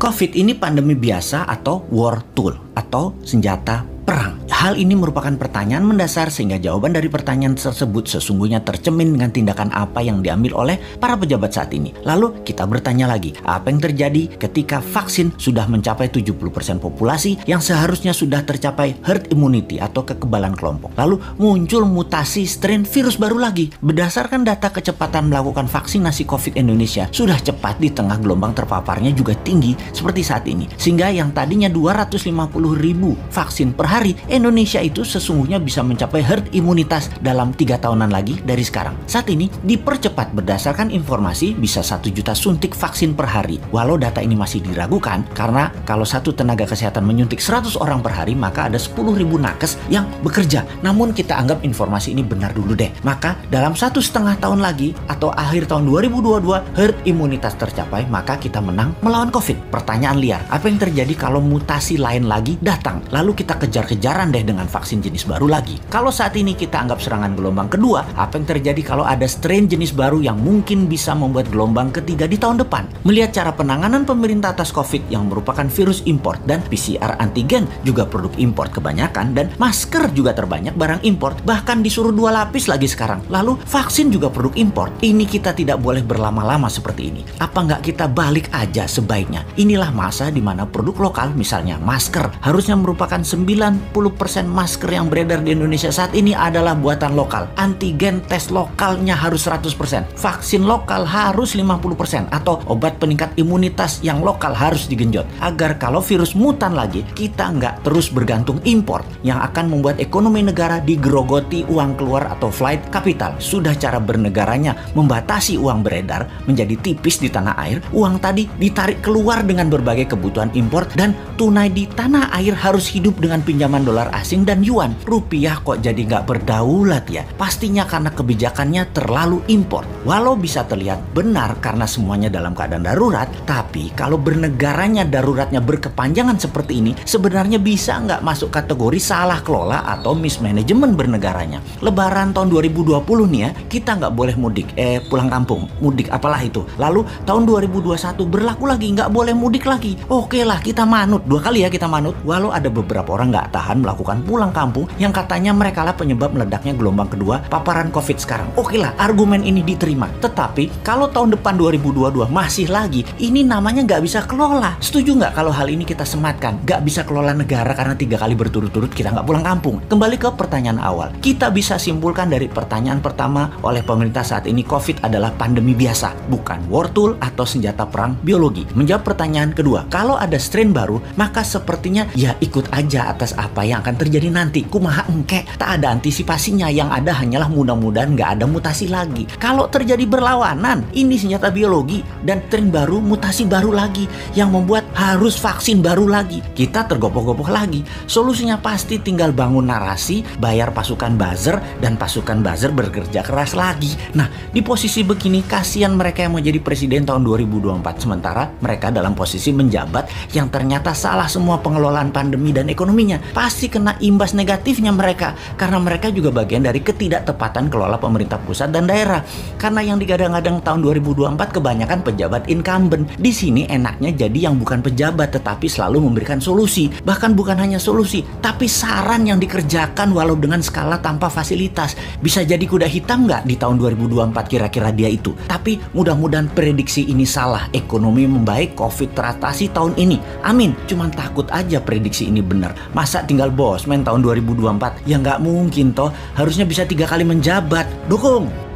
COVID ini pandemi biasa atau war tool atau senjata perang. Hal ini merupakan pertanyaan mendasar sehingga jawaban dari pertanyaan tersebut sesungguhnya tercermin dengan tindakan apa yang diambil oleh para pejabat saat ini. Lalu kita bertanya lagi, apa yang terjadi ketika vaksin sudah mencapai 70% populasi yang seharusnya sudah tercapai herd immunity atau kekebalan kelompok. Lalu muncul mutasi strain virus baru lagi. Berdasarkan data kecepatan melakukan vaksinasi COVID Indonesia sudah cepat di tengah gelombang terpaparnya juga tinggi seperti saat ini. Sehingga yang tadinya 250.000 vaksin per hari, Indonesia itu sesungguhnya bisa mencapai herd imunitas dalam 3 tahunan lagi dari sekarang. Saat ini dipercepat berdasarkan informasi bisa 1 juta suntik vaksin per hari. Walau data ini masih diragukan karena kalau satu tenaga kesehatan menyuntik 100 orang per hari maka ada 10.000 nakes yang bekerja. Namun kita anggap informasi ini benar dulu deh. Maka dalam 1,5 tahun lagi atau akhir tahun 2022 herd imunitas tercapai maka kita menang melawan COVID. Pertanyaan liar, apa yang terjadi kalau mutasi lain lagi datang? Lalu kita kejar-kejaran deh dengan vaksin jenis baru lagi. Kalau saat ini kita anggap serangan gelombang kedua, apa yang terjadi kalau ada strain jenis baru yang mungkin bisa membuat gelombang ketiga di tahun depan? Melihat cara penanganan pemerintah atas COVID yang merupakan virus import dan PCR antigen juga produk import kebanyakan dan masker juga terbanyak barang import, bahkan disuruh 2 lapis lagi sekarang. Lalu vaksin juga produk import. Ini kita tidak boleh berlama-lama seperti ini. Apa nggak kita balik aja sebaiknya? Inilah masa di mana produk lokal, misalnya masker, harusnya merupakan 90% masker yang beredar di Indonesia saat ini adalah buatan lokal. Antigen tes lokalnya harus 100%. Vaksin lokal harus 50%. Atau obat peningkat imunitas yang lokal harus digenjot. Agar kalau virus mutan lagi, kita nggak terus bergantung impor yang akan membuat ekonomi negara digerogoti uang keluar atau flight capital. Sudah cara bernegaranya membatasi uang beredar menjadi tipis di tanah air, uang tadi ditarik keluar dengan berbagai kebutuhan impor dan tunai di tanah air harus hidup dengan pinjaman dolar asing dan yuan. Rupiah kok jadi nggak berdaulat ya? Pastinya karena kebijakannya terlalu impor. Walau bisa terlihat benar karena semuanya dalam keadaan darurat, tapi kalau bernegaranya daruratnya berkepanjangan seperti ini, sebenarnya bisa nggak masuk kategori salah kelola atau mismanagement bernegaranya. Lebaran tahun 2020 nih ya, kita nggak boleh mudik, pulang kampung, mudik apalah itu. Lalu tahun 2021 berlaku lagi, nggak boleh mudik lagi. Oke lah, kita manut, 2 kali ya kita manut. Walau ada beberapa orang nggak tahan melakukan pulang kampung yang katanya mereka lah penyebab meledaknya gelombang kedua paparan COVID sekarang. Oke lah, argumen ini diterima. Tetapi kalau tahun depan 2022 masih lagi, ini namanya nggak bisa kelola. Setuju nggak kalau hal ini kita sematkan? Nggak bisa kelola negara karena 3 kali berturut-turut kita nggak pulang kampung. Kembali ke pertanyaan awal. Kita bisa simpulkan dari pertanyaan pertama oleh pemerintah saat ini, COVID adalah pandemi biasa, bukan war tool atau senjata perang biologi. Menjawab pertanyaan kedua, kalau ada strain baru, maka sepertinya ya ikut aja atas apa yang akan terjadi nanti. Kumaha engke, tak ada antisipasinya, yang ada hanyalah mudah-mudahan nggak ada mutasi lagi. Kalau terjadi berlawanan, ini senjata biologi dan tren baru, mutasi baru lagi yang membuat harus vaksin baru lagi. Kita tergopoh-gopoh lagi. Solusinya pasti tinggal bangun narasi, bayar pasukan buzzer dan pasukan buzzer bekerja keras lagi. Nah, di posisi begini kasihan mereka yang mau jadi presiden tahun 2024 sementara mereka dalam posisi menjabat yang ternyata salah semua pengelolaan pandemi dan ekonominya. Pasti kena imbas negatifnya mereka karena mereka juga bagian dari ketidaktepatan kelola pemerintah pusat dan daerah. Karena yang digadang-gadang tahun 2024 kebanyakan pejabat incumbent. Di sini enaknya jadi yang bukan pejabat tetapi selalu memberikan solusi. Bahkan bukan hanya solusi, tapi saran yang dikerjakan walau dengan skala tanpa fasilitas. Bisa jadi kuda hitam nggak di tahun 2024 kira-kira dia itu? Tapi mudah-mudahan prediksi ini salah. Ekonomi membaik, COVID teratasi tahun ini. Amin. Cuman takut aja prediksi ini benar. Masa tinggal bosman tahun 2024? Ya nggak mungkin toh. Harusnya bisa 3 kali menjabat. Dukung!